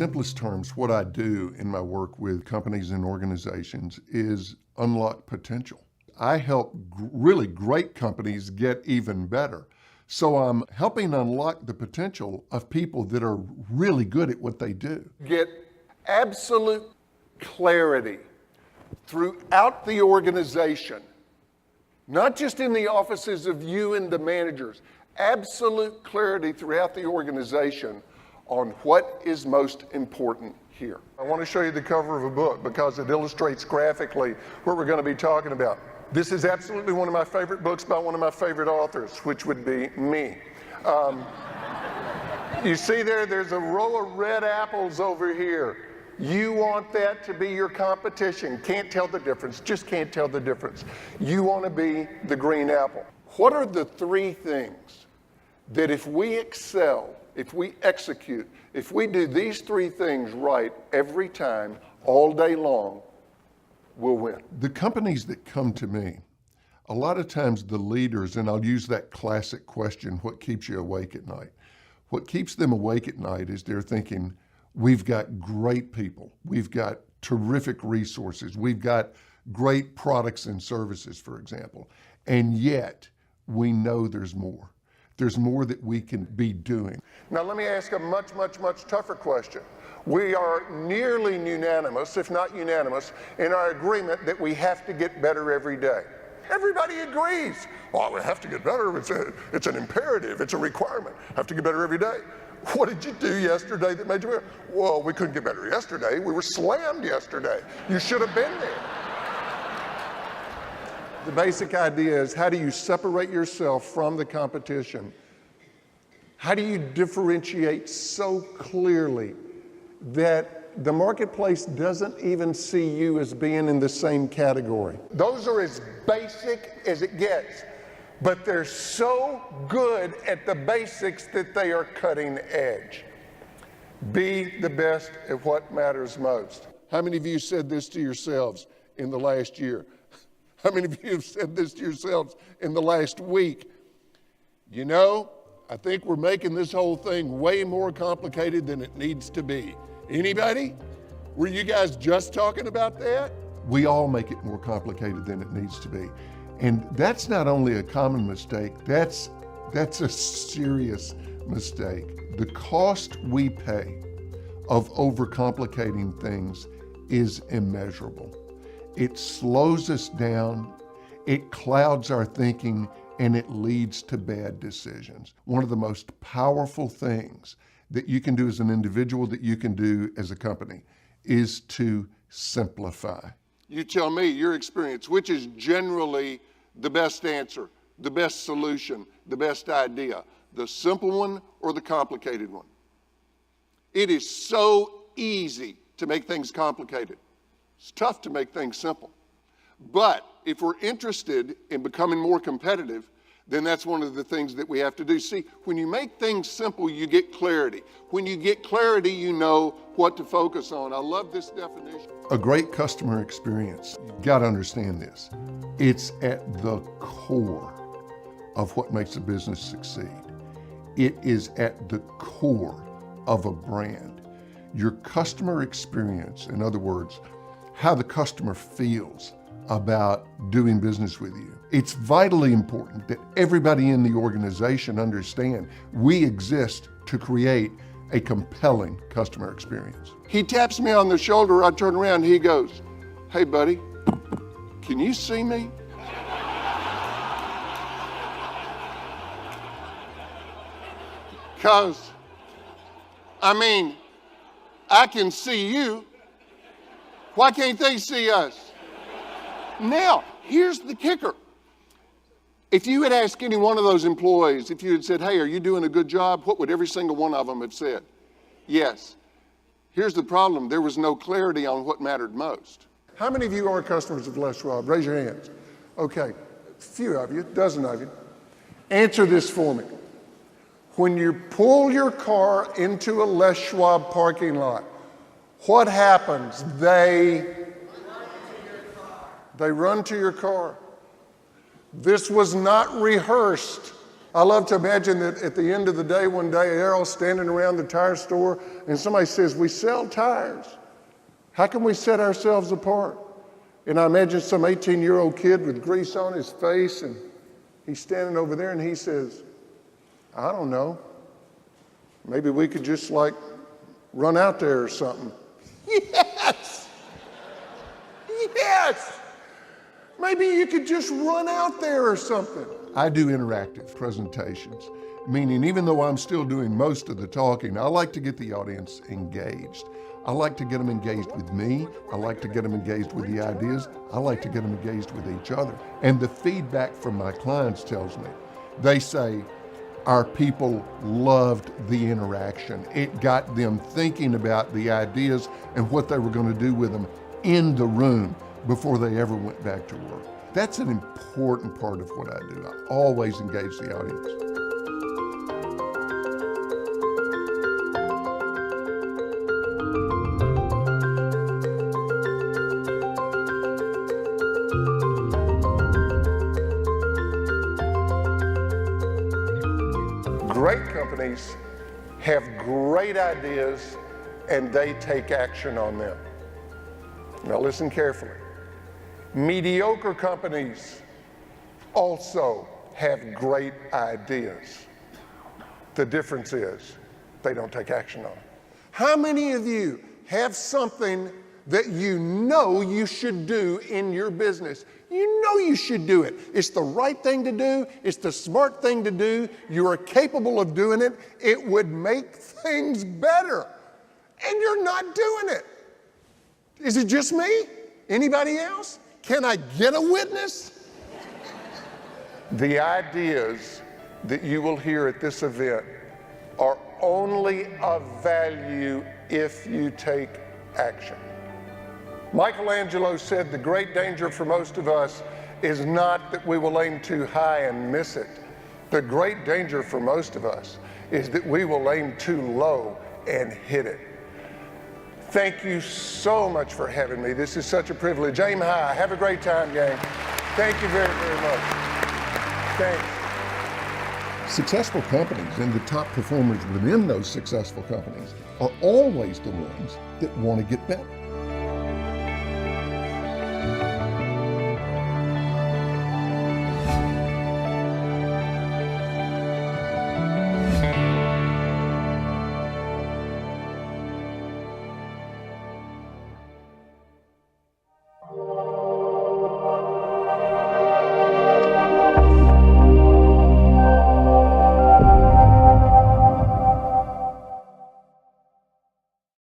simplest terms, what I do in my work with companies and organizations is unlock potential. I help really great companies get even better. So I'm helping unlock the potential of people that are really good at what they do. Get absolute clarity throughout the organization, not just in the offices of you and the managers, absolute clarity throughout the organization on what is most important here. I want to show you the cover of a book because it illustrates graphically what we're going to be talking about. This is absolutely one of my favorite books by one of my favorite authors, which would be me. You see there's a row of red apples over here. You want that to be your competition. Can't tell the difference, just can't tell the difference. You want to be the green apple. What are the three things that if we excel, if we execute, if we do these three things right every time, all day long, we'll win? The companies that come to me, a lot of times the leaders, and I'll use that classic question, what keeps you awake at night? What keeps them awake at night is they're thinking, we've got great people, we've got terrific resources, we've got great products and services, for example, and yet we know there's more. There's more that we can be doing. Now let me ask a much, much, much tougher question. We are nearly unanimous, if not unanimous, in our agreement that we have to get better every day. Everybody agrees. Well, we have to get better. It's an imperative. It's a requirement. Have to get better every day. What did you do yesterday that made you better? Well, we couldn't get better yesterday. We were slammed yesterday. You should have been there. The basic idea is, how do you separate yourself from the competition? How do you differentiate so clearly that the marketplace doesn't even see you as being in the same category? Those are as basic as it gets, but they're so good at the basics that they are cutting edge. Be the best at what matters most. How many of you said this to yourselves in the last year? How many of you have said this to yourselves in the last week? You know, I think we're making this whole thing way more complicated than it needs to be. Anybody? Were you guys just talking about that? We all make it more complicated than it needs to be. And that's not only a common mistake, that's a serious mistake. The cost we pay of overcomplicating things is immeasurable. It slows us down, it clouds our thinking, and it leads to bad decisions. One of the most powerful things that you can do as an individual, that you can do as a company, is to simplify. You tell me your experience, which is generally the best answer, the best solution, the best idea, the simple one or the complicated one? It is so easy to make things complicated. It's tough to make things simple. But if we're interested in becoming more competitive, then that's one of the things that we have to do. See, when you make things simple, you get clarity. When you get clarity, you know what to focus on. I love this definition. A great customer experience, you've got to understand this. It's at the core of what makes a business succeed. It is at the core of a brand. Your customer experience, in other words, how the customer feels about doing business with you. It's vitally important that everybody in the organization understand we exist to create a compelling customer experience. He taps me on the shoulder, I turn around, he goes, "Hey buddy, can you see me?" Because, I can see you. Why can't they see us? Now, here's the kicker. If you had asked any one of those employees, if you had said, "Hey, are you doing a good job?" what would every single one of them have said? Yes. Here's the problem. There was no clarity on what mattered most. How many of you are customers of Les Schwab? Raise your hands. Okay, a few of you, a dozen of you. Answer this for me. When you pull your car into a Les Schwab parking lot, what happens? They run to your car. This was not rehearsed. I love to imagine that at the end of the day, one day, Errol's standing around the tire store and somebody says, we sell tires. How can we set ourselves apart? And I imagine some 18-year-old kid with grease on his face, and he's standing over there and he says, I don't know. Maybe we could just like run out there or something. Yes! Yes! Maybe you could just run out there or something. I do interactive presentations, meaning even though I'm still doing most of the talking, I like to get the audience engaged. I like to get them engaged with me. I like to get them engaged with the ideas. I like to get them engaged with each other. And the feedback from my clients tells me, they say, our people loved the interaction. It got them thinking about the ideas and what they were going to do with them in the room before they ever went back to work. That's an important part of what I do. I always engage the audience. Great companies have great ideas and they take action on them. Now listen carefully. Mediocre companies also have great ideas. The difference is they don't take action on it. How many of you have something that you know you should do in your business? You know you should do it. It's the right thing to do. It's the smart thing to do. You are capable of doing it. It would make things better. And you're not doing it. Is it just me? Anybody else? Can I get a witness? The ideas that you will hear at this event are only of value if you take action. Michelangelo said the great danger for most of us is not that we will aim too high and miss it. The great danger for most of us is that we will aim too low and hit it. Thank you so much for having me. This is such a privilege. Aim high. Have a great time, gang. Thank you very, very much. Thanks. Successful companies and the top performers within those successful companies are always the ones that want to get better.